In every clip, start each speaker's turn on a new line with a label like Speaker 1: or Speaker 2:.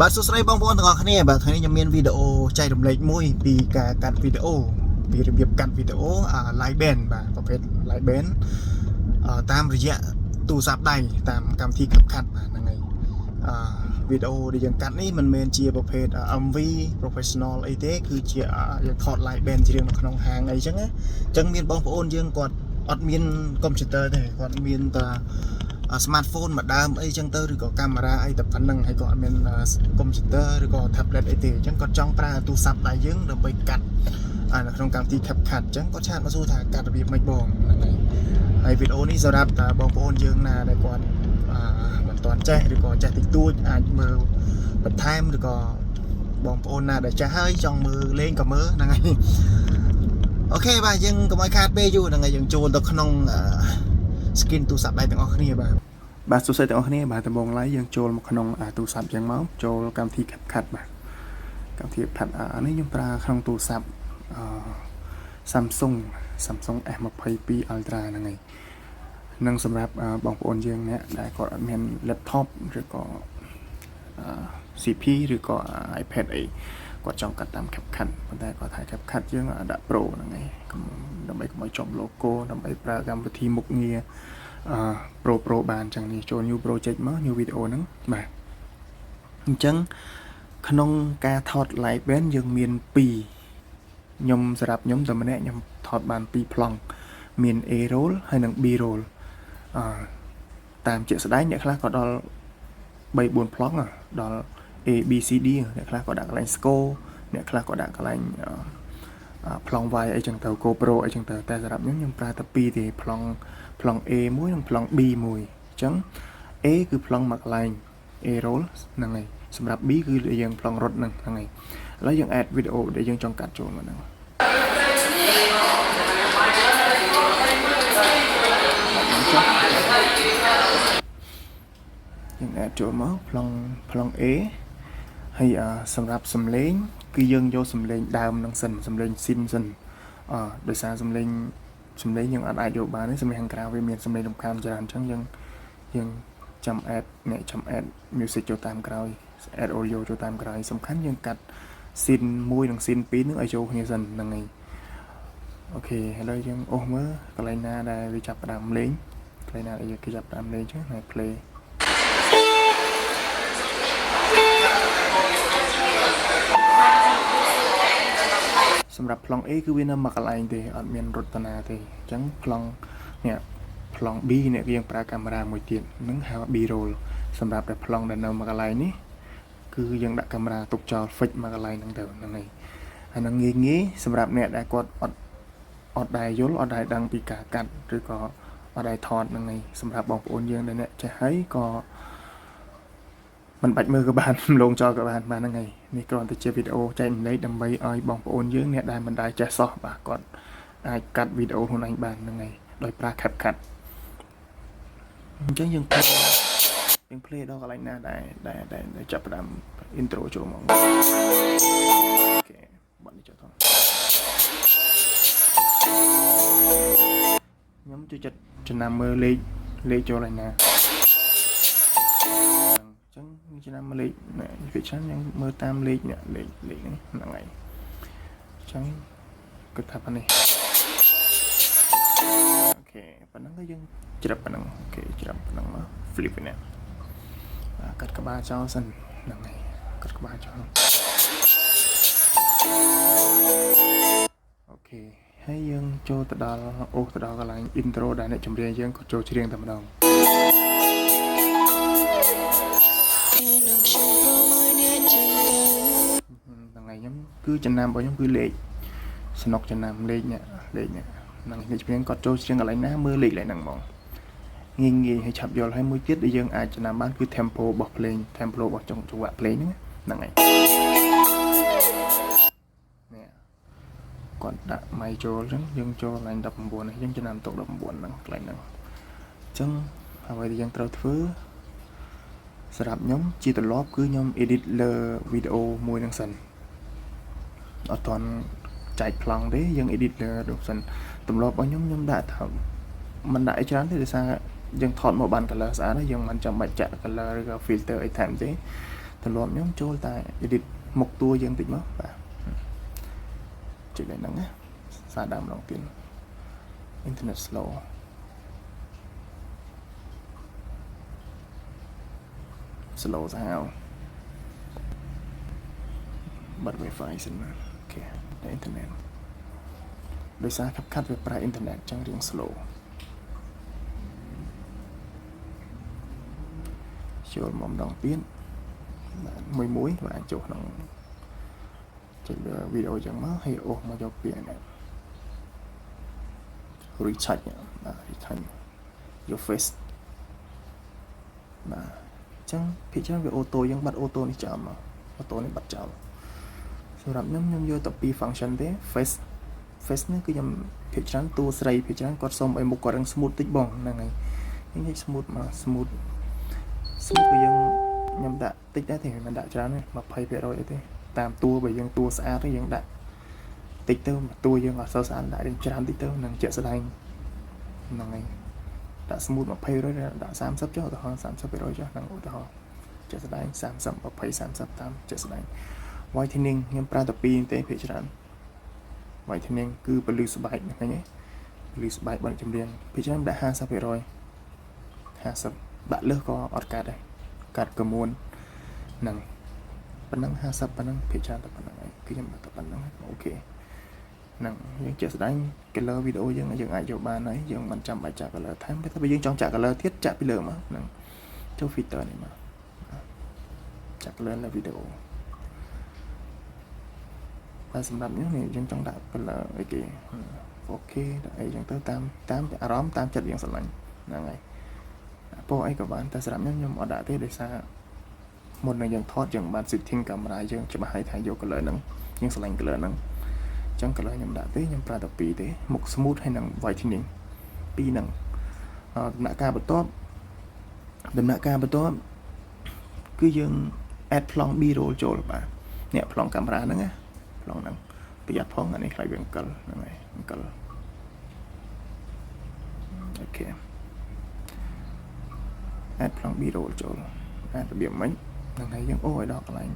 Speaker 1: បាទសួស្តីបងប្អូនទាំងអស់គ្នាបាទថ្ងៃនេះខ្ញុំមានវីដេអូចែករំលែកមួយពីការកាត់វីដេអូពីរបៀបកាត់វីដេអូ live band បាទប្រភេទ live band តាមរយៈទូរស័ព្ទដៃតាមកម្មវិធី CapCut បាទហ្នឹងហើយវីដេអូដែលយើងកាត់នេះមិនមែនជាប្រភេទ MV professional អីទេគឺជាយើងថត live band ច្រៀងនៅក្នុងហាងអីចឹងណាអញ្ចឹងមានបងប្អូនយើងគាត់អត់មានកុំព្យូទ័រទេគាត់មានតែ smartphone មកដើមអីចឹងទៅឬក៏កាមេរ៉ាអីតែប៉ុណ្្នឹងហើយក៏អត់មានកុំព្យូទ័រឬក៏ tablet អីទេអញ្ចឹងគាត់ចង់ប្រើទូរស័ព្ទដៃយើងដើម្បីកាត់នៅក្នុងកម្មវិធី CapCut អញ្ចឹងគាត់ឆាតមកសួរថាកាត់របៀបម៉េចបងហ្នឹងហើយវីដេអូនេះសម្រាប់តែបងប្អូនយើងណាដែលគាត់មិនទាន់ចេះឬក៏ចេះតិចតួចអាចមើលបន្ថែមឬក៏បងប្អូនណាដែលចេះហើយចង់មើលលេងក៏មើលហ្នឹងហើយអូខេបាទយើងកុំឲ្យខាតពេលយូរហ្នឹងហើយយើងចូលទៅក្នុង skin ទូរស័ព្ទដៃទាំងអស់គ្នាបាទសួស្តីទាំងអស់គ្នាបាទដំបូងឡើយយើងចូលមកក្នុងទូរស័ព្ទយើងមកចូលកម្មវិធី CapCut បាទកម្មវិធី CapCut នេះខ្ញុំប្រើក្នុងទូរស័ព្ទSamsung S22 Ultra ហ្នឹងហើយនឹងសម្រាប់បងប្អូនយើងអ្នកដែលគាត់អត់មាន laptop ឬក៏CP ឬក៏ iPad អីគាត់ចង់កាត់តាម CapCut ប៉ុន្តែគាត់ថា CapCut យើងដាក់ Pro ហ្នឹងហើយដើម្បីកុំឲ្យជាប់ logo ដើម្បីប្រើកម្មវិធីមុខងារPro បានអញ្ចឹងនេះចូល new project មក new video ហ្នឹងបាទអញ្ចឹងក្នុងការថត live band យើងមាន2ខ្ញុំសម្រាប់ខ្ញុំតែម្នាក់ខ្ញុំថតបាន2ប្លង់មាន A roll ហើយនិង B roll តាមជាក់ស្ដែងអ្នកខ្លះក៏ដល់ 3-4 ប្លង់ដល់ A B C D អ្នកខ្លះក៏ដាក់កន្លែង score អ្នកខ្លះក៏ដាក់កន្លែងប្លង់ Y អីចឹងទៅ GoPro អីចឹងទៅតែសម្រាប់ខ្ញុំប្រើតែ2ទេប្លង់ A មួយនិងប្លង់ B មួយអញ្ចឹង A គឺប្លង់មកកន្លែង A roll ហ្នឹងហើយសម្រាប់ B គឺយើងប្លង់រត់ហ្នឹងហើយឥឡូវយើង add វីដេអូដែលយើងចង់កាត់ចូលមកហ្នឹងយើង add ចូលមកប្លង់ A ហើយសម្រាប់សំឡេងគឺយើងយកសំឡេងដើមនឹងសិនសំឡេងស៊ីនសិនដោយសារសំឡេងយើងអត់អាចយកបានទេសំឡេងខាងក្រៅវាមានសំឡេងរំខានច្រើនអញ្ចឹងយើងចាំ add music ចូលតាមក្រោយ add audio ចូលតាមក្រោយសំខាន់យើងកាត់ scene 1និង scene 2នឹងឲ្យចូលគ្នាសិនហ្នឹងហើយអូខេឥឡូវយើងអូសមើលកន្លែងណាដែលវាចាប់ផ្ដើមលេងកន្លែងណាដែលគេចាប់ផ្ដើមលេងចឹងហើយ playសម្រាប់ប្លង់ A គឺវានៅមួយកន្លែងទេអត់មានរត់តាទេអញ្ចឹងប្លង់ B នេះយើងប្រើកាមេរ៉ាមួយទៀតនឹងហៅ B roll សម្រាប់តែប្លង់ដែលនៅមួយកន្លែងនេះគឺយើងដាក់កាមេរ៉ាទុកចោល fix មួយកន្លែងហ្នឹងទៅហ្នឹងហើយហើយនឹងងាយសម្រាប់អ្នកដែលគាត់អត់ដែរយល់អត់ដែរដឹងពីការកាត់ឬក៏អត់ដែរថតហ្នឹងហើយសម្រាប់បងប្អូនយើងដែលអ្នកចេះហើយក៏មិនបាច់មើលក៏បានលងចោលក៏បានហ្នឹងហើយនេះគ្រាន់តែជាវីដេអូចែករំលែកដើម្បីឲ្យបងប្អូនយើងអ្នកដែលមិនដែរចេះសោះបាទគាត់អាចកាត់វីដេអូខ្លួនឯងបានហ្នឹងហើយដោយប្រើ CapCut អញ្ចឹងយើង play ដល់កន្លែងណាដែលចាប់ផ្ដើម intro ចូលមកអូខេបត់នេះចូលទៅខ្ញុំជួយចិត្តចំណាំមើលលេខចូលហើយណាអញ្ចឹងចំណាំមើលលេខវាច្រើនខ្ញុំមើលតាមលេខនេះលេខហ្នឹងហើយអញ្ចឹងគិតថាប៉ុណ្នេះអូខេប៉ុណ្ណឹងគឺយើងច្រឹបប៉ុណ្ណឹងអូខេច្រឹបប៉ុណ្ណឹងមក flip នេះកាត់ក្បាលចោលសិនហ្នឹងហើយកាត់ក្បាលចោលអូខេហើយយើងចូលទៅដល់កន្លែង intro ដែលអ្នកចម្រៀងយើងក៏ចូលច្រៀងតែម្ដងហ្នឹងហើយខ្ញុំគឺចំណាំរបស់ខ្ញុំគឺលេខស្នុកចំណាំលេខនេះហ្នឹងអ្នកចម្រៀងគាត់ចូលច្រៀងកន្លែងណាមើលលេខហ្នឹងហ្មងងាយឲ្យឆាប់យល់ហើយមួយទៀតដែលយើងអាចចំណាំបានគឺ tempo របស់ភ្លេង tempo របស់ចង្វាក់ភ្លេងហ្នឹងហើយនេះគាត់ដាក់ម៉ៃចូលអញ្ចឹងយើងចូលកន្លែង19នេះយើងចំណាំទុក19ហ្នឹងកន្លែងហ្នឹងអញ្ចឹងអ្វីដែលយើងត្រូវធ្វើសម្រាប់ខ្ញុំជាទម្លាប់គឺខ្ញុំ edit លើវីដេអូមួយហ្នឹងសិនអត់ទាន់ចែកប្លង់ទេយើង edit លើរូបសិនទម្លាប់របស់ខ្ញុំដាក់ថាមិនដាក់អីច្រើនទេដោយសារយើងថតមកបាន color ស្អាតហើយយើងមិនចាំបាច់ចាក់ color ឬក៏ filter អីថែមទេ ទម្លាប់ខ្ញុំចូលតែ edit មុខតួយើងតិចមកបាទចុចឡើងហ្នឹងណាសារដើមម្ដងទៀត internet slow សាហាវបាត់ Wi-Fi សិនណាអូខេតែ internet ដោយសារខាត់វាប្រើ internet ចឹងរៀង slow ចូលមកម្ដងទៀតមួយបាទចូលក្នុងចុចលើវីដេអូចឹងមកហើយអូសមកយកពាក្យនេះ retouch បាទ retouch your face បាទចឹងភាគច្រើនវាអូតូយើងបាត់អូតូនេះចោលមកអូតូនេះបាត់ចោលសម្រាប់ខ្ញុំយកតែពីរ function ទេ face នេះគឺខ្ញុំភាគច្រើនតួស្រីភាគច្រើនគាត់សុំឲ្យមុខគាត់រឹង smooth តិចបងហ្នឹងហើយខ្ញុំនិយាយ smooth មក smooth គឺយើងខ្ញុំដាក់តិចដែរទេមិនដាក់ច្រើនទេ 20% អីទេតាមតួបើយើងតួស្អាតទេយើងដាក់តិចទៅតួយើងអត់សូវស្អាតដាក់ច្រើនតិចទៅនឹងជាក់ស្ដែងហ្នឹងហើយដាក់ smooth 20% ដាក់30ចុះឧទាហរណ៍ 30% ចុះហ្នឹងឧទាហរណ៍ជាក់ស្ដែង30 20 30តាមជាក់ស្ដែង whitening ខ្ញុំប្រើតែ2ទេភាគច្រើន whitening គឺពលឺស្បែកហ្នឹងហើយពលឺស្បែកបើចម្រៀងភាគច្រើនដាក់ 50% 50ដាក់លើសក៏អត់កាត់ដែរកាត់កមួនហ្នឹងប៉ុណ្ណឹង50ប៉ុណ្ណឹងភាគច្រើនតែប៉ុណ្ណឹងហើយគឺខ្ញុំដាក់តែប៉ុណ្ណឹងអូខេហ្នឹងយើងជាក់ស្ដែង color វីដេអូយើងអាចយកបានហើយយើងមិនចាំបាច់ចាក់ color ថែមតែបើយើងចង់ចាក់ color ទៀតចាក់ពីលើមកហ្នឹងចូល filter នេះមកចាក់ color លើវីដេអូតែសម្រាប់ខ្ញុំនេះយើងចង់ដាក់ color អីគេ 4K ដាក់អីចឹងទៅតាមអារម្មណ៍តាមចិត្តយើងស្រឡាញ់ហ្នឹងហើយពណ៌អីក៏បានតែសម្រាប់ខ្ញុំអត់ដាក់ទេដោយសារមុននឹងយើងថតយើងបាន setting កាមេរ៉ាយើងច្បាស់ហើយថាយក color ហ្នឹងយើងស្រឡាញ់ color ហ្នឹងអញ្ចឹង color ខ្ញុំដាក់ទេខ្ញុំប្រើតែ2ទេមុខ smooth ហើយនឹង whitening 2ហ្នឹងដំណាក់កាលបន្ទាប់គឺយើង add ប្លង់ B roll ចូលបាទនេះប្លង់កាមេរ៉ាហ្នឹងណាប្លង់ហ្នឹងប្រយ័ត្នផងអានេះខ្លាចវាអង្គលហ្នឹងហើយអង្គលអូខេ add ប្លង់ B roll ចូល add របៀបម៉េចហ្នឹងហើយយើងអូសឲ្យដល់កន្លែង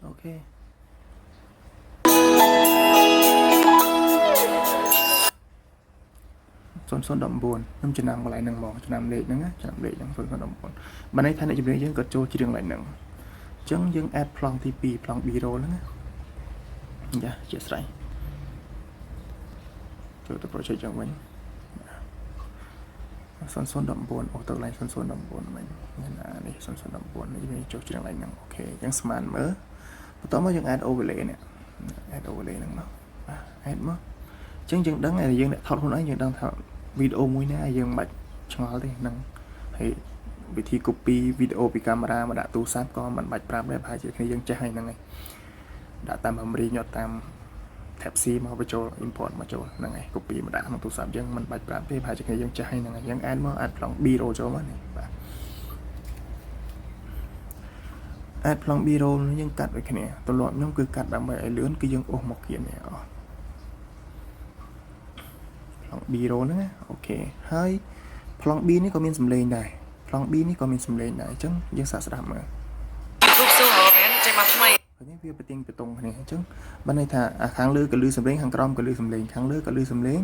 Speaker 1: អូខេ0019ខ្ញុំចំណាំកន្លែងហ្នឹងហ្មងចំណាំលេខហ្នឹងចំណាំលេខហ្នឹង0019បើន័យថាអ្នកជំនាញយើងក៏ចូលច្រៀងកន្លែងហ្នឹងអញ្ចឹងយើង add ប្លង់ទី2ប្លង់ B roll ហ្នឹងណាចាជាស្រ័យចូលទៅ project ចឹងវិញ0019អូទៅកន្លែង0019មិញមាននេះ0019នេះយើងចូលច្រៀងកន្លែងហ្នឹងអូខេអញ្ចឹងស្មានមើលបន្ទាប់មកយើង add overlay នេះ add overlay ហ្នឹងមកadd មកអញ្ចឹងយើងដឹងថាយើងអ្នកថតខ្លួនឯងយើងដឹងថាវីដេអូមួយណាយើងមិនបាច់ឆ្ងល់ទេហ្នឹងហើយវិធី copy វីដេអូពីកាមេរ៉ាមកដាក់ទូរស័ព្ទក៏មិនបាច់ប្រាប់ដែរប្រហែលជាគ្នាយើងចេះហើយហ្នឹងហើយដាក់តាម memory ញ៉ាត់តាម tab C មកបញ្ចូល import មកចូលហ្នឹងហើយ copy មកដាក់ក្នុងទូរស័ព្ទយើងមិនបាច់ប្រាប់ទេប្រហែលជាគ្នាយើងចេះហើយហ្នឹងហើយយើង add មក add ប្លង់ B roll ចូលមកនេះបាទ add ប្លង់ B roll យើងកាត់ដូចគ្នាទម្លាប់ខ្ញុំគឺកាត់ដើម្បីឲ្យលឿនគឺយើងអូសមកគៀននេះអស់ប្លង់ B roll ហ្នឹងណាអូខេហើយប្លង់ B នេះក៏មានសំឡេងដែរប្លង់ B នេះក៏មានសំឡេងដែរអញ្ចឹងយើងសាកស្ដាប់មើលរូបសួរមែនចេញមកថ្មីនេះវាប្រទៀងបតុងគ្នាអញ្ចឹងបើន័យថាខាងលើក៏លឺសំឡេងខាងក្រោមក៏លឺសំឡេងខាងលើក៏លឺសំឡេង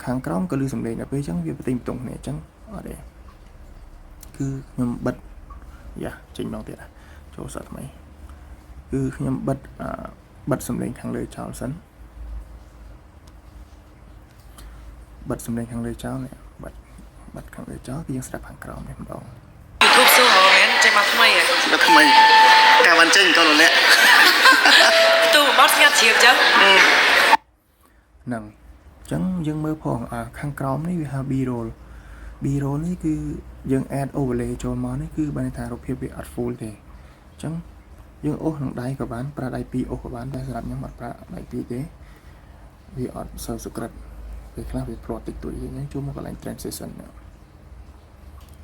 Speaker 1: ខាងក្រោមក៏លឺសំឡេងដល់ពេលអញ្ចឹងវាប្រទៀងបតុងគ្នាអញ្ចឹងអត់ទេគឺខ្ញុំបិទយ៉ាចេញម្ដងទៀតចូលសាកថ្មីគឺខ្ញុំបិទសំឡេងខាងលើចោលសិនបិទសំឡេងខាងលើចោលនេះបិទខាងលើចោលគឺយើងស្ដាប់ខាងក្រោមនេះម្ដងរូបសួរមែនចេញមកថ្មីដល់ថ្មីការបានចេញក៏លលាក់ទូបត់ស្ងាត់ជ្រាបចឹងហ្នឹងអញ្ចឹងយើងមើលផងខាងក្រោមនេះវាហៅ B roll នេះគឺយើង add overlay ចូលមកនេះគឺបានថារូបភាពវាអត់ full ទេអញ្ចឹងយើងអូសនឹងដៃក៏បានប្រើដៃពីរអូសក៏បានតែសម្រាប់ខ្ញុំអត់ប្រើដៃពីរទេវាអត់សូវ secret ពេលខ្លះវាព្រាត់តិចតួចយើងចូលមកកន្លែង transition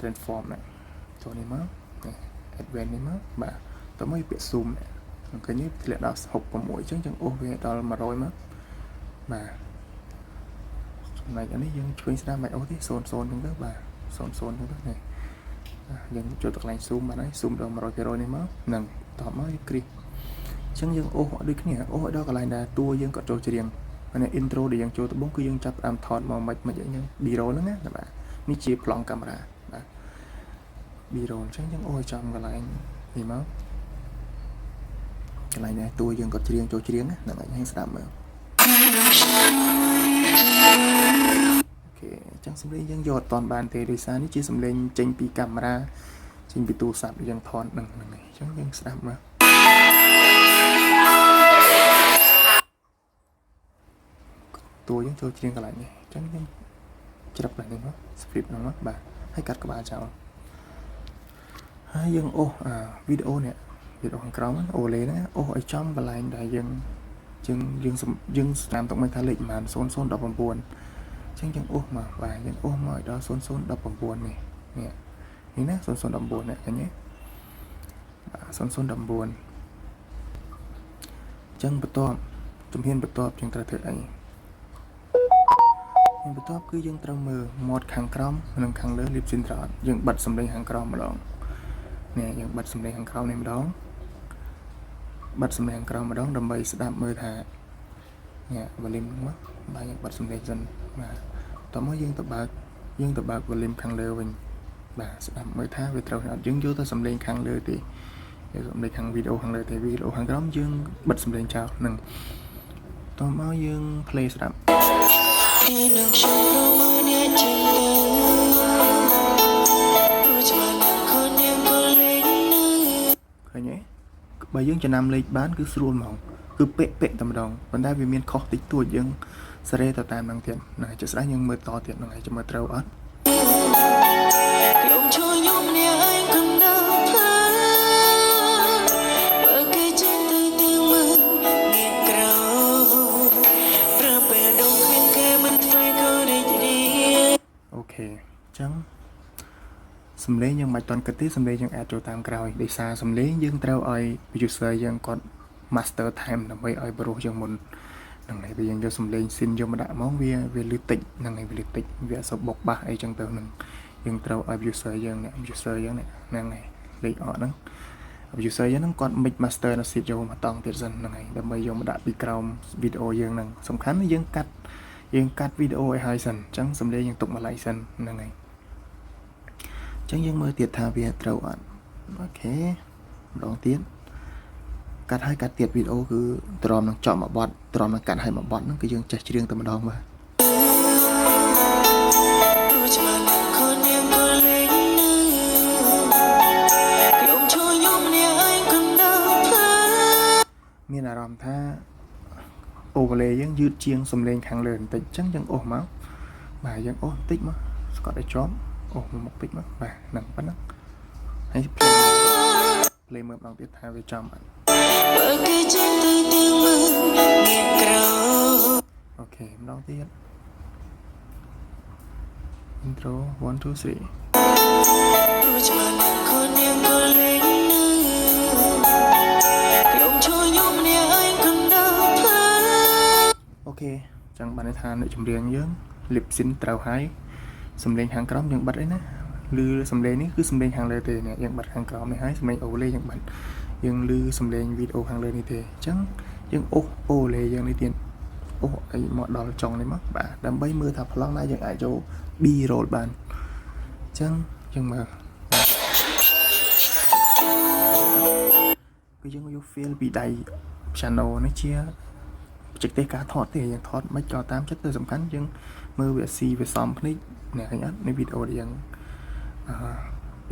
Speaker 1: transform នេះចូលនេះមក advanced នេះមកបាទតើមកពាក្យ zoom នេះ ឃើញនេះធ្លាក់ដល់66អញ្ចឹងយើងអូសវាដល់100មកបាទចំណែកនេះយើងឆ្វេងស្ដាំមិនអូសទេ00អញ្ចឹងទៅបាទ00អញ្ចឹងទៅនេះយើងចូលទៅកន្លែង zoom បានហើយ zoom ដល់100%នេះមកនឹងតបមកវាគ្រីសអញ្ចឹងយើងអូសដូចគ្នាអូសឲ្យដល់កន្លែងដែលតួយើងក៏ចូលច្រៀងអានេះ intro ដែលយើងចូលដំបូងគឺយើងចាប់ផ្ដើមថតមកមិនអីហ្នឹង B-roll ហ្នឹងណាបាទនេះជាប្លង់កាមេរ៉ាបាទ B-roll អញ្ចឹងយើងអូសឲ្យចំកន្លែងនេះមកកន្លែងនេះតួយើងក៏ច្រៀងចូលច្រៀងហ្នឹងឲ្យស្ដាប់មើលអូខេអញ្ចឹងសំឡេងយើងយកអត់តាន់បានទេដោយសារនេះជាសំឡេងចេញពីកាមេរ៉ាចេញពីទូរស័ព្ទយើងថតហ្នឹងអញ្ចឹងយើងស្ដាប់មើលតួយើងចូលច្រៀងកន្លែងនេះអញ្ចឹងយើងច្រឹបកន្លែងនេះមក script ហ្នឹងមកបាទហើយកាត់ក្បាលចោលហើយយើងអូសវីដេអូនេះវីដេអូខាងក្រោមអូលេហ្នឹងអូសឲ្យចំកន្លែងដែលយើងស្នាមទុកមិនថាលេខប្រហែល0019អញ្ចឹងយើងអូសមកបាទយើងអូសមកឲ្យដល់0019នេះនេះណា0019នេះឃើញទេបាទ0019អញ្ចឹងបន្ទាប់ជំហានបន្ទាប់យើងត្រូវធ្វើអីបន្ទាប់គឺយើងត្រូវមើលមាត់ខាងក្រោមនិងខាងលើ lip sync ត្រូវអត់យើងបិទសំឡេងខាងក្រោមម្ដងនេះយើងបិទសំឡេងខាងក្រោមនេះម្ដងបិទសំឡេងខាងក្រោមម្ដងដើម្បីស្ដាប់មើលថានេះ volume មកបាទយើងបិទសំឡេងសិនបាទតោះមកយើងទៅបើក volume ខាងលើវិញបាទស្ដាប់មើលថាវាត្រូវអត់យើងយកទៅសំឡេងខាងលើទេយកសំឡេងខាងវីដេអូខាងលើទេវីដេអូខាងក្រោមយើងបិទសំឡេងចោលនឹងតោះមកយើង play ស្ដាប់ឃើញទេបើយើងចំណាំលេខបានគឺស្រួលហ្មងគឺពាក់តែម្ដងប៉ុន្តែវាមានខុសតិចតួចយើងសេរីទៅតាមហ្នឹងទៀតណាចុះស្ដាយយើងមើលតទៀតហ្នឹងហើយចាំមើលត្រូវអត់អូខេអញ្ចឹងសំឡេងយើងមិនតាន់គិតទេសំឡេងយើងអាចចូលតាមក្រោយដោយសារសំឡេងយើងត្រូវឲ្យ user យើងគាត់ master time ដើម្បីឲ្យបរិសុទ្ធជាងមុនហ្នឹងហើយពេលយើងយកសំឡេង synth យកមកដាក់មកវាលឺតិចហ្នឹងហើយវាលឺតិចវាអត់សូវបុកបាសអីចឹងទៅហ្នឹងយើងត្រូវឲ្យ user យើងហ្នឹងហើយលេខអត់ហ្នឹង user យើងហ្នឹងគាត់ mix master នៅ seed យកមកតង់ទៀតសិនហ្នឹងហើយដើម្បីយកមកដាក់ពីក្រោមវីដេអូយើងហ្នឹងសំខាន់យើងកាត់វីដេអូឲ្យហើយសិនអញ្ចឹងសំឡេងយើងទុកមកឡៃសិនហ្នឹងហើយអញ្ចឹងយើងមើលទៀតថាវាត្រូវអត់អូខេម្ដងទៀតកាត់ទៀតវីដេអូគឺទ្រាំនឹងចប់មួយបទទ្រាំនឹងកាត់ឲ្យមួយបទហ្នឹងគឺយើងចេះច្រៀងតែម្ដងបាទមានអារម្មណ៍ថា overlay យើងយឺតជាងសំឡេងខាងលើបន្តិចអញ្ចឹងយើងអូសមកបាទយើងអូសបន្តិចមកស្កត់ឲ្យជាប់អូសមកតិចមកបាទហ្នឹងប៉ុណ្ណឹងហើយ play មើលម្ដងទៀតថាវាចំអត់អូខេម្ដងទៀត intro 1 2 3អូខេចឹងបានន័យថាអ្នកចម្រៀងយើង lip sync ត្រូវហើយសំឡេងខាងក្រោមយើងបិទអីណាឬសំឡេងនេះគឺសំឡេងខាងលើទេនេះយើងបិទខាងក្រោមនេះហើយសំឡេង overlay យើងបិទយើងឮសំឡេងវីដេអូខាងលើនេះទេអញ្ចឹងយើងអូស overlay យើងនេះទៀតអូសអីមកដល់ចុងនេះមកបាទដើម្បីមើលថាប្លង់ណាយើងអាចចូល B-roll បានអញ្ចឹងយើងមើលគឺយើងយក feel ពីដៃ piano នេះជាបច្ចេកទេសការថតទេយើងថតមិនក៏តាមចិត្តទៅសំខាន់យើងមើលវាស៊ីវាសំភ្នែកអ្នកឃើញអត់ในវីដេអូដែលយើង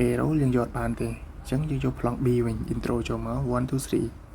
Speaker 1: A-roll យើងយកបានទេអញ្ចឹងយើងយកប្លង់ B វិញ intro ចូលមក1 2 3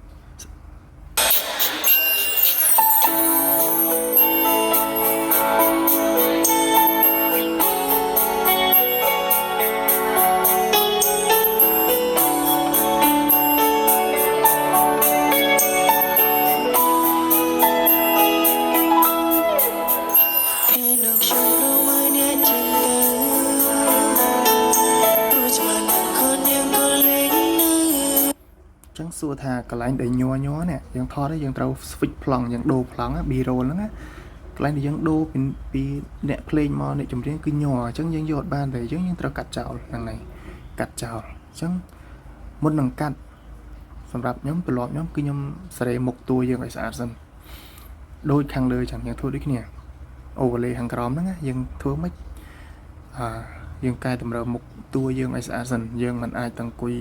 Speaker 1: សួរ ថាកន្លែងដែលញ័រនេះយើងថតហើយយើងត្រូវ switch ប្លង់យើងដូរប្លង់ B-roll ហ្នឹងណាកន្លែងដែលយើងដូរពីអ្នកភ្លេងមកអ្នកចម្រៀងគឺញ័រអញ្ចឹងយើងយកអត់បានទេអញ្ចឹងយើងត្រូវកាត់ចោលហ្នឹងហើយកាត់ចោលអញ្ចឹងមុននឹងកាត់សម្រាប់ខ្ញុំទម្លាប់ខ្ញុំគឺខ្ញុំសេរីមុខតួយើងឲ្យស្អាតសិនដូចខាងលើចឹងយើងធ្វើដូចគ្នា overlay ខាងក្រោមហ្នឹងយើងធ្វើមិនយើងកែតម្រូវមុខតួយើងឲ្យស្អាតសិនយើងមិនអាចទាំងអង្គុយ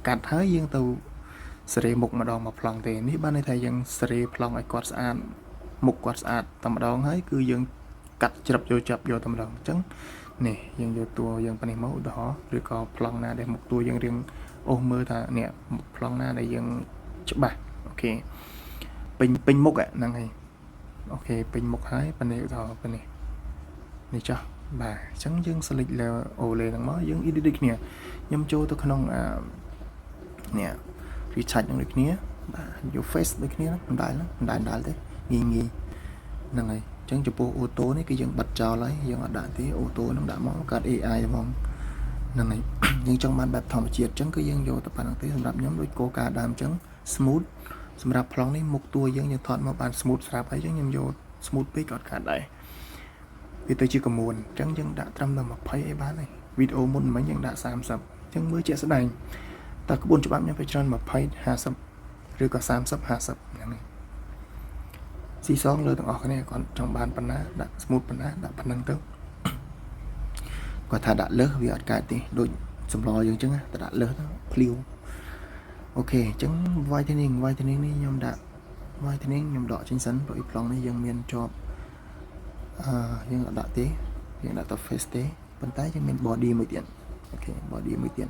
Speaker 1: កាត់ហើយយើងទៅសេរីមុខម្ដងមកប្លង់ទេនេះបានន័យថាយើងសេរីប្លង់ឲ្យគាត់ស្អាតមុខគាត់ស្អាតតែម្ដងហើយគឺយើងកាត់ច្រឹបយកចាប់យកតែម្ដងអញ្ចឹងនេះយើងយកតួយើងប៉ុណ្នេះមកឧទាហរណ៍ឬក៏ប្លង់ណាដែលមុខតួយើងរៀងអូសមើលថានេះប្លង់ណាដែលយើងច្បាស់អូខេពេញមុខហ្នឹងហើយអូខេពេញមុខហើយប៉ុណ្នេះឧទាហរណ៍ប៉ុណ្នេះនេះចុះបាទអញ្ចឹងយើង select លើ overlay ហ្នឹងមកយើង edit ដូចគ្នាខ្ញុំចូលទៅក្នុងនេះ retouch នឹងដូចគ្នាបាទយក face ដូចគ្នាមិនដែលទេងាយហ្នឹងហើយអញ្ចឹងចំពោះ auto នេះគឺយើងបិទចោលហើយយើងអត់ដាក់ទេ auto ហ្នឹងដាក់មកកាត់ AI ហ្មងហ្នឹងហើយយើងចង់បានបែបធម្មជាតិអញ្ចឹងគឺយើងយកទៅប៉ុណ្្នឹងទេសម្រាប់ខ្ញុំដូចគោលការណ៍ដើមអញ្ចឹង smooth សម្រាប់ប្លង់នេះមុខតួយើងថតមកបាន smooth ស្រាប់ហើយអញ្ចឹងខ្ញុំយក smooth ពេកក៏អត់ខាតដែរវាទៅជាកមួនអញ្ចឹងយើងដាក់ត្រឹមតែ20អីបានហើយវីដេអូមុនមិញយើងដាក់30អញ្ចឹងមើលជាក់ស្ដែងតើក្បួនច្បាប់ខ្ញុំទៅច្រើន20 50ឬក៏30 50ហ្នឹងហើយស៊ីសងលើទាំងអស់គ្នាគាត់ចង់បានប៉ុណ្ណាដាក់ smooth ប៉ុណ្ណាដាក់ប៉ុណ្ណឹងទៅគាត់ថាដាក់លើសវាអត់កើតទេដូចសម្លយើងអញ្ចឹងតែដាក់លើសទៅភ្លាវអូខេអញ្ចឹង whitening នេះខ្ញុំដាក់ whitening ខ្ញុំដកចេញសិនព្រោះប្លង់នេះយើងមានជាប់យើងអត់ដាក់ទេយើងដាក់ទៅ face ទេប៉ុន្តែយើងមាន body មួយទៀតអូខេ body មួយទៀត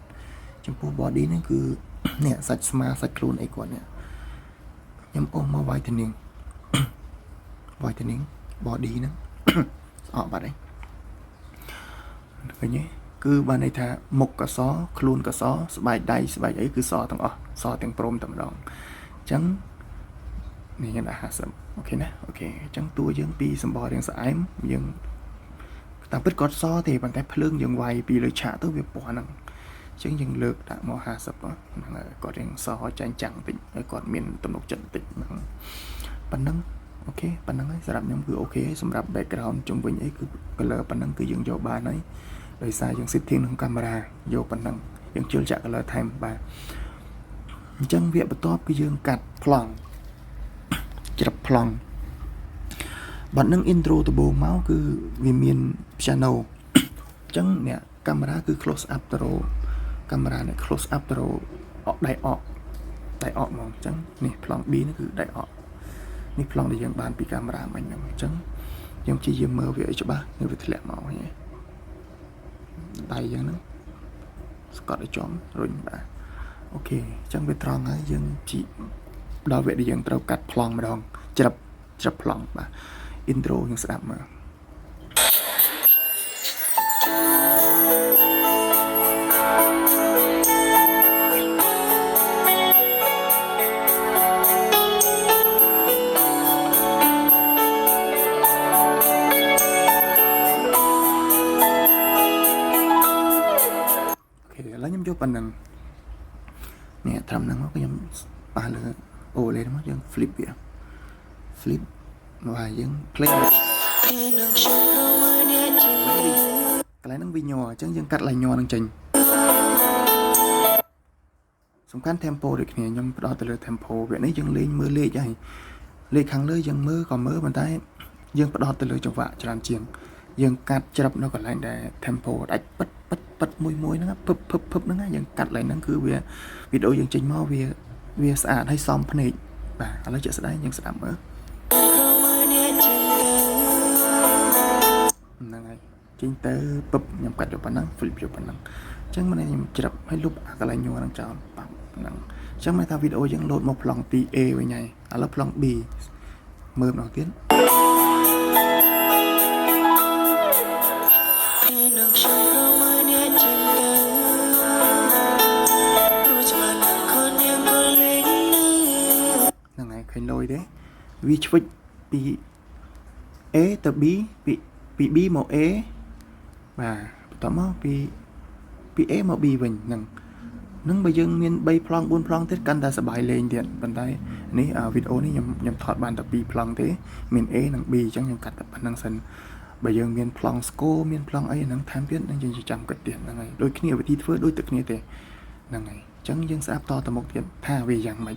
Speaker 1: ចំពោះ body ហ្នឹងគឺនេះសាច់ស្មាសាច់ខ្លួនអីគាត់នេះខ្ញុំអូសមក whitening body ហ្នឹងស្អកបាត់ហើយឃើញទេគឺបានន័យថាមុខក៏សខ្លួនក៏សស្បែកដៃស្បែកអីគឺសទាំងអស់សទាំងព្រមតែម្ដងអញ្ចឹងនេះយើងដាក់50អូខេណាអូខេអញ្ចឹងតួយើងពីសម្បល់រៀងស្អែមយើងតាមពិតគាត់សទេប៉ុន្តែភ្លើងយើងវាយពីលើឆាកទៅវាពណ៌ហ្នឹងអញ្ចឹងយើងលើកដាក់មក50ហ្នឹងហើយគាត់រៀងសចាញ់ចាំងតិចហើយគាត់មានទំនុកចិត្តតិចហ្នឹងប៉ុណ្ណឹងអូខេប៉ុណ្ណឹងហើយសម្រាប់ខ្ញុំគឺអូខេសម្រាប់ background ជុំវិញអីគឺ color ប៉ុណ្ណឹងគឺយើងយកបានហើយដោយសារយើង setting ក្នុងកាមេរ៉ាយកប៉ុណ្ណឹងយើងជឿចាក់ color ថែមបាទអញ្ចឹងវាបន្ទាប់គឺយើងកាត់ប្លង់ច្រឹបប្លង់បាត់នឹង intro ដំបូងមកគឺវាមាន piano អញ្ចឹងអ្នកកាមេរ៉ាគឺ close up ទៅកាមេរ៉ានេះ close up ទៅដៃអកហ្មងអញ្ចឹងនេះប្លង់ B នេះគឺដៃអកនេះប្លង់ដែលយើងបានពីកាមេរ៉ាមិញហ្នឹងអញ្ចឹងខ្ញុំព្យាយាមមើលវាឲ្យច្បាស់នេះវាធ្លាក់មកហ្នឹងដៃយ៉ាងហ្នឹងស្កត់ឲ្យចំរុញបាទអូខេអញ្ចឹងវាត្រង់ហើយយើងជីដល់វគ្គដែលយើងត្រូវកាត់ប្លង់ម្ដងច្រឹបប្លង់បាទ intro យើងស្ដាប់មើលប៉ុណ្ណឹងនេះត្រឹមហ្នឹងមកខ្ញុំប៉ះលើអូលេមកយើង flip វា flip ហើយយើង play កន្លែងហ្នឹងវាញ័រអញ្ចឹងយើងកាត់កន្លែងញ័រហ្នឹងចេញសំខាន់ tempo ដូចគ្នាខ្ញុំផ្ដោតទៅលើ tempo វគ្គនេះយើងលេងមើលលេខហើយលេខខាងលើយើងមើលក៏មើលប៉ុន្តែយើងផ្ដោតទៅលើចង្វាក់ច្រើនជាងយើងកាត់ច្រឹបនៅកន្លែងដែល tempo ដាច់ពិតមួយហ្នឹងភឹបហ្នឹងយើងកាត់ឡើងហ្នឹងគឺវាវីដេអូយើងចេញមកវាស្អាតហើយសមភ្នែកបាទឥឡូវជាក់ស្ដែងយើងស្ដាប់មើលហ្នឹងហើយចេញទៅពឹបខ្ញុំកាត់យកប៉ុណ្ណឹង flip យកប៉ុណ្ណឹងអញ្ចឹងមិនខ្ញុំច្រឹបហើយលុបអាកន្លែងញ័រហ្នឹងចោលប៉ាប់ហ្នឹងអញ្ចឹងមានថាវីដេអូយើងលោតមកប្លង់ទី A វិញហើយឥឡូវប្លង់ B មើលម្ដងទៀតឃើញលយទេវាឆ្វិចពី A ទៅ B ពី B មក A បាទបន្តមកពី A មក B វិញហ្នឹង នឹងបើយើងមាន3ប្លង់4ប្លង់ទៀតកាន់តែសប្បាយលេងទៀតប៉ុន្តែនេះវីដេអូនេះខ្ញុំថតបានតែ2ប្លង់ទេមាន A និង B អញ្ចឹងខ្ញុំកាត់តែប៉ុណ្្នឹងសិនបើយើងមានប្លង់ស្គរមានប្លង់អីហ្នឹងថែមទៀតនឹងយើងចាំគិតទៀតហ្នឹងហើយដូចគ្នាវិធីធ្វើដូចតែគ្នាទេហ្នឹងហើយអញ្ចឹងយើងស្ដាប់តទៅមុខទៀតថាវាយ៉ាងម៉េច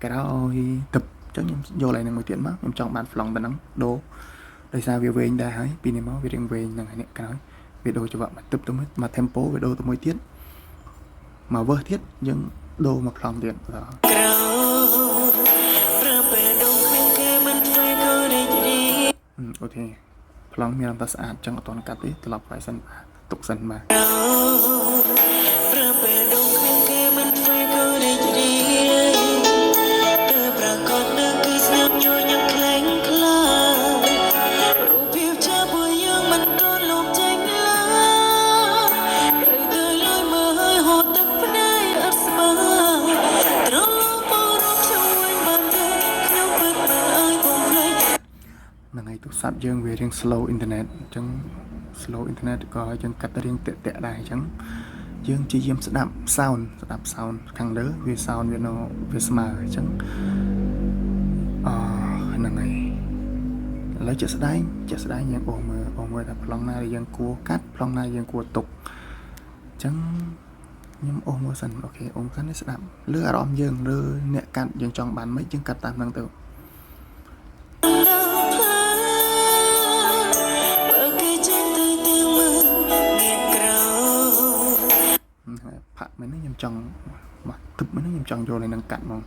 Speaker 1: ក្រោយទឹកអញ្ចឹងខ្ញុំយកឡើងនឹងមួយទៀតមកខ្ញុំចង់បានប្លង់ប៉ុណ្ណឹងដូរដោយសារវាវែងដែរហើយពីនេះមកវារៀងវែងហ្នឹងហើយនេះក្រោយវាដូរច្បាប់មកទឹកទៅមួយ tempo វាដូរទៅមួយទៀតមកវើសទៀតយើងដូរមកប្លង់ទៀតបាទអូខេប្លង់មានតែស្អាតចឹងអត់ទាន់កាត់ទេត្រឡប់ไปសិនបាទទុកសិនបាទទូរស័ព្ទយើងវារៀង slow internet អញ្ចឹង slow internet ក៏យើងកាត់រៀងតាក់ដែរអញ្ចឹងយើងជាយាមស្ដាប់ sound ខាងលើវា sound វាស្មើអញ្ចឹងហ្នឹងហើយឥឡូវជាក់ស្ដែងយើងអូមើលថាប្លង់ណាយើងគួរកាត់ប្លង់ណាយើងគួរទុកអញ្ចឹងខ្ញុំអូមើលសិនអូខេអូសិននេះស្ដាប់លើអារម្មណ៍យើងលើអ្នកកាត់យើងចង់បានម៉េចយើងកាត់តាមហ្នឹងទៅផាក់មែនខ្ញុំចង់មកទឹកមែនខ្ញុំចង់យកឲ្យនឹងកាត់មក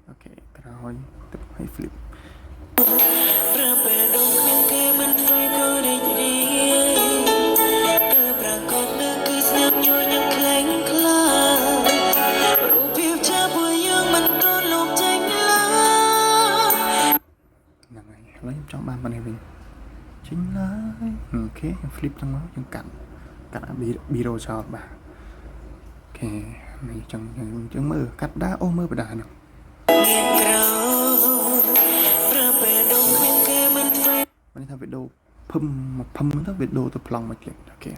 Speaker 1: អូខេក្រោយទឹកឲ្យ flip ចង់បានប៉ុណ្ណេះវិញចេញឡើយអូខេ flip ទាំងមកយើងកាត់អាB-roll ចោលបាទអូខេនេះចឹងមើលកាត់ដើមើលបដាហ្នឹងមិនថាវីដេអូភឹមទៅវីដេអូទៅប្លង់មកទៀតអូខេ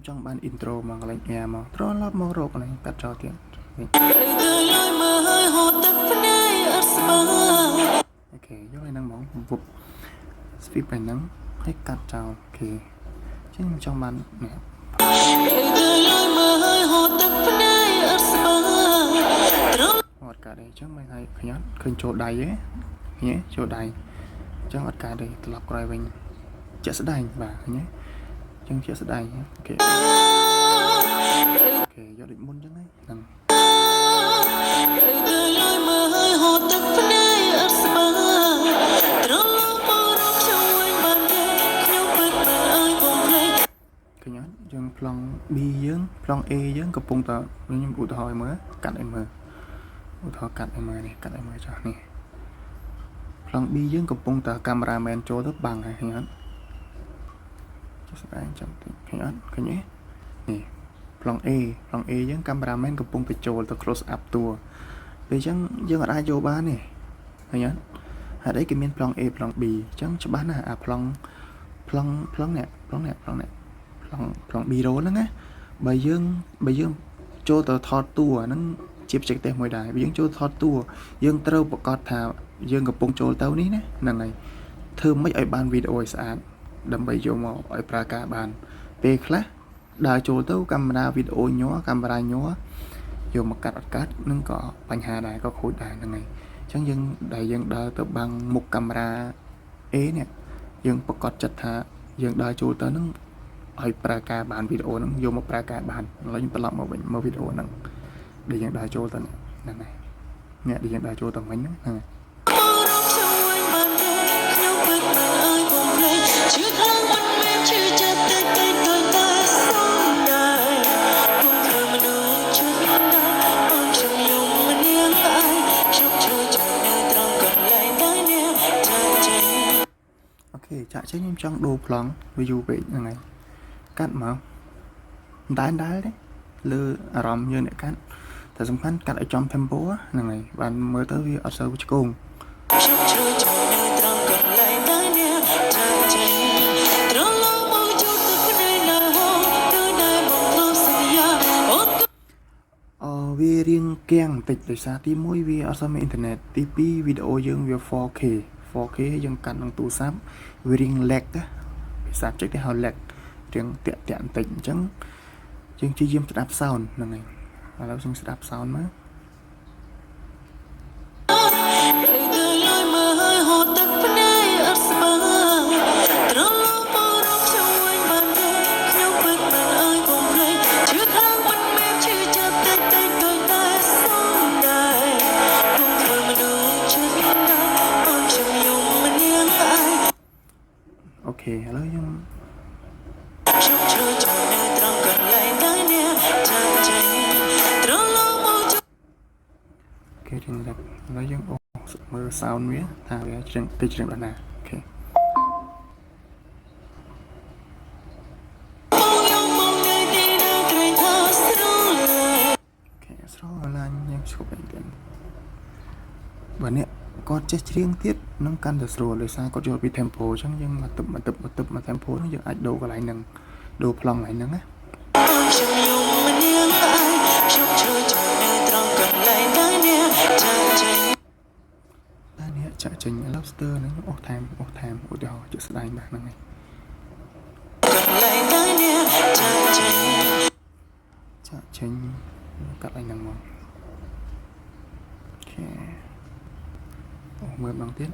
Speaker 1: ចង់បាន intro មកកន្លែង air មកត្រឡប់មករកកន្លែងកាត់ចោលទៀតអូខេយកឲ្យហ្នឹងហ្មងពុប sweep ឲ្យហ្នឹងឲ្យកាត់ចោលអូខេចឹងខ្ញុំចង់បាននេះអត់កាត់ទេចឹងមិនឲ្យខ្ញុំឃើញចូលដៃទេញ៉េចូលដៃចឹងអត់កាត់ទេត្រឡប់ក្រោយវិញជាក់ស្ដែងបាទឃើញទេចឹងជាក់ស្ដែងអូខេយកដូចមុនចឹងហ្នឹងឃើញអត់យើងប្លង់ B យើងប្លង់ A យើងកំពុងតែខ្ញុំឧទាហរណ៍ឲ្យមើលកាត់ឲ្យមើលឧទាហរណ៍កាត់ឲ្យមើលនេះកាត់ឲ្យមើលចាស់នេះប្លង់ B យើងកំពុងតែកាមេរ៉ាមែនចូលទៅបាំងហើយឃើញអត់ស្ដាយចាំតិចឃើញអត់ឃើញទេនេះប្លង់ A យើងកាមេរ៉ាមែនកំពុងទៅចូលទៅ close up តួពេលអញ្ចឹងយើងអាចយកបានទេឃើញអត់ហេតុអីគេមានប្លង់ A ប្លង់ B អញ្ចឹងច្បាស់ណាស់អាប្លង់នេះប្លង់ B-roll ហ្នឹងណាបើយើងចូលទៅថតតួហ្នឹងជាបច្ចេកទេសមួយដែរបើយើងចូលថតតួយើងត្រូវប្រកាសថាយើងកំពុងចូលទៅនេះណាហ្នឹងហើយធ្វើម៉េចឲ្យបានវីដេអូឲ្យស្អាតដើម្បីយកមកឲ្យប្រើការបានពេលខ្លះដើរចូលទៅកាមេរ៉ាវីដេអូញ័រកាមេរ៉ាញ័រយកមកកាត់អត់កាត់នឹងក៏បញ្ហាដែរក៏ខូចដែរហ្នឹងហើយអញ្ចឹងយើងដើរទៅបាំងមុខកាមេរ៉ា A នេះយើងប្រកាសចិត្តថាយើងដើរចូលទៅហ្នឹងឲ្យប្រើការបានវីដេអូហ្នឹងយកមកប្រើការបានឥឡូវខ្ញុំត្រឡប់មកវិញមើលវីដេអូហ្នឹងដែលយើងដើរចូលទៅហ្នឹងហើយអ្នកដែលយើងដើរចូលទៅវិញហ្នឹងហើយ ចាក់ចេញខ្ញុំចង់ដូរប្លង់វាយូរពេកហ្នឹងហើយកាត់មកដែរទេលើអារម្មណ៍យើងអ្នកកាត់តែសំខាន់កាត់ឲ្យចំ tempo ហ្នឹងហើយបានមើលទៅវាអត់សូវឆ្កងវារៀងគាំងបន្តិចដោយសារទី1វាអត់សូវមានអ៊ីនធឺណិតទី2វីដេអូយើងវា 4K យើងកាត់ក្នុងទូរស័ព្ទវារៀង lag ណាភាសាចេះគេហៅ lag រៀងតាក់បន្តិចអញ្ចឹងយើងព្យាយាមស្ដាប់ sound ហ្នឹងហើយឥឡូវយើងស្ដាប់ sound មកអូខេឥឡូវខ្ញុំគេរៀង lag ឥឡូវយើងមើល sound វាថាវាច្រៀងទៅច្រៀងដល់ណាអូខេស្រោឡើងយើងឈប់អីទៀតបើនេះគាត់ចេះច្រៀងទៀតនឹងកាន់តែស្រួលដោយសារគាត់យកពី tempo អញ្ចឹងយើងមកទឹកមក tempo ហ្នឹងយើងអាចដូរកន្លែងហ្នឹងដូរប្លង់កន្លែងហ្នឹងណាចាក់ចេញឥឡូវ stir ហ្នឹងអូសថែមឧទាហរណ៍ជាក់ស្ដែងបាទហ្នឹងហើយចាក់ចេញកាត់ឲ្យហ្នឹងមកអូខេអូមើលម្ដងទៀត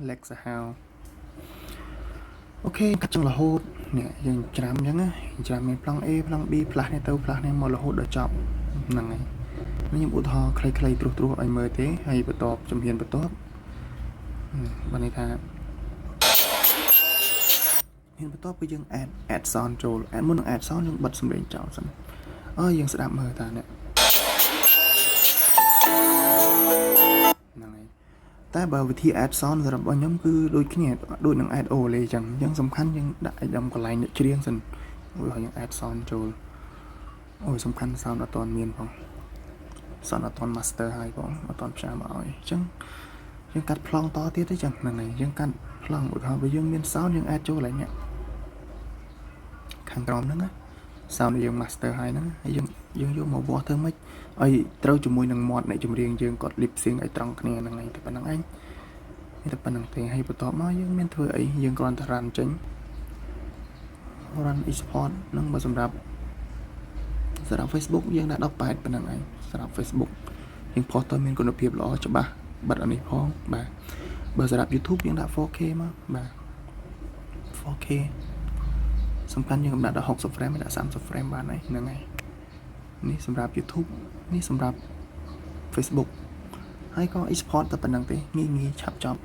Speaker 1: លេខសាហាវអូខេកាត់ចង់រហូតនេះយើងច្រាំអញ្ចឹងណាច្រាំមានប្លង់ A ប្លង់ B ផ្លាស់នេះទៅផ្លាស់នេះមករហូតដល់ចប់ហ្នឹងហើយខ្ញុំឧទាហរណ៍ខ្លីៗត្រួសឲ្យមើលទេហើយបន្ទាប់ជំហានបន្ទាប់បានន័យថាមានបន្ទាប់គឺយើង add sound ចូល muônនឹង add sound យើងបិទសំឡេងចោលសិនយើងស្ដាប់មើលតានេះហ្នឹងហើយតែបើវិធី add sound សម្រាប់របស់ខ្ញុំគឺដូចគ្នាដូចនឹង add overlay អញ្ចឹងសំខាន់យើងដាក់ឲ្យដល់កន្លែងអ្នកច្រៀងសិនហើយយើង add sound ចូលសំខាន់ sound អត់ទាន់មានផង sound អត់ទាន់ master ហើយផងអត់ទាន់ផ្សាយមកឲ្យអញ្ចឹងយើងកាត់ប្លង់តទៀតទេចឹងហ្នឹងហើយយើងកាត់ប្លង់ឧទាហរណ៍បើយើងមាន sound យើង add ចូលកន្លែងនេះខាងក្រោមហ្នឹងណា sound យើង master ហើយហ្នឹងហើយយើងយកមកវាស់ធ្វើម៉េចឲ្យត្រូវជាមួយនឹងមាត់អ្នកចម្រៀងយើងគាត់ lip sync ឲ្យត្រង់គ្នាហ្នឹងហើយតែប៉ុណ្្នឹងឯងតែប៉ុណ្្នឹងទេហើយបន្ទាប់មកយើងមានធ្វើអីយើងគ្រាន់តែ run ចេញ run export ហ្នឹងបើសម្រាប់ Facebook យើងដាក់18ប៉ុណ្្នឹងឯងសម្រាប់ Facebook យើងផុសទៅមានគុណភាពល្អច្បាស់បិទអានេះផងបាទបើសម្រាប់ YouTube យើងដាក់ 4K មកបាទ 4K សំខាន់យើងដាក់ដល់60 frame ដាក់30 frame បានហើយហ្នឹងហើយនេះសម្រាប់ YouTube នេះសម្រាប់ Facebook ហើយក៏ export តែប៉ុណ្្នឹងទេងាយឆាប់ចប់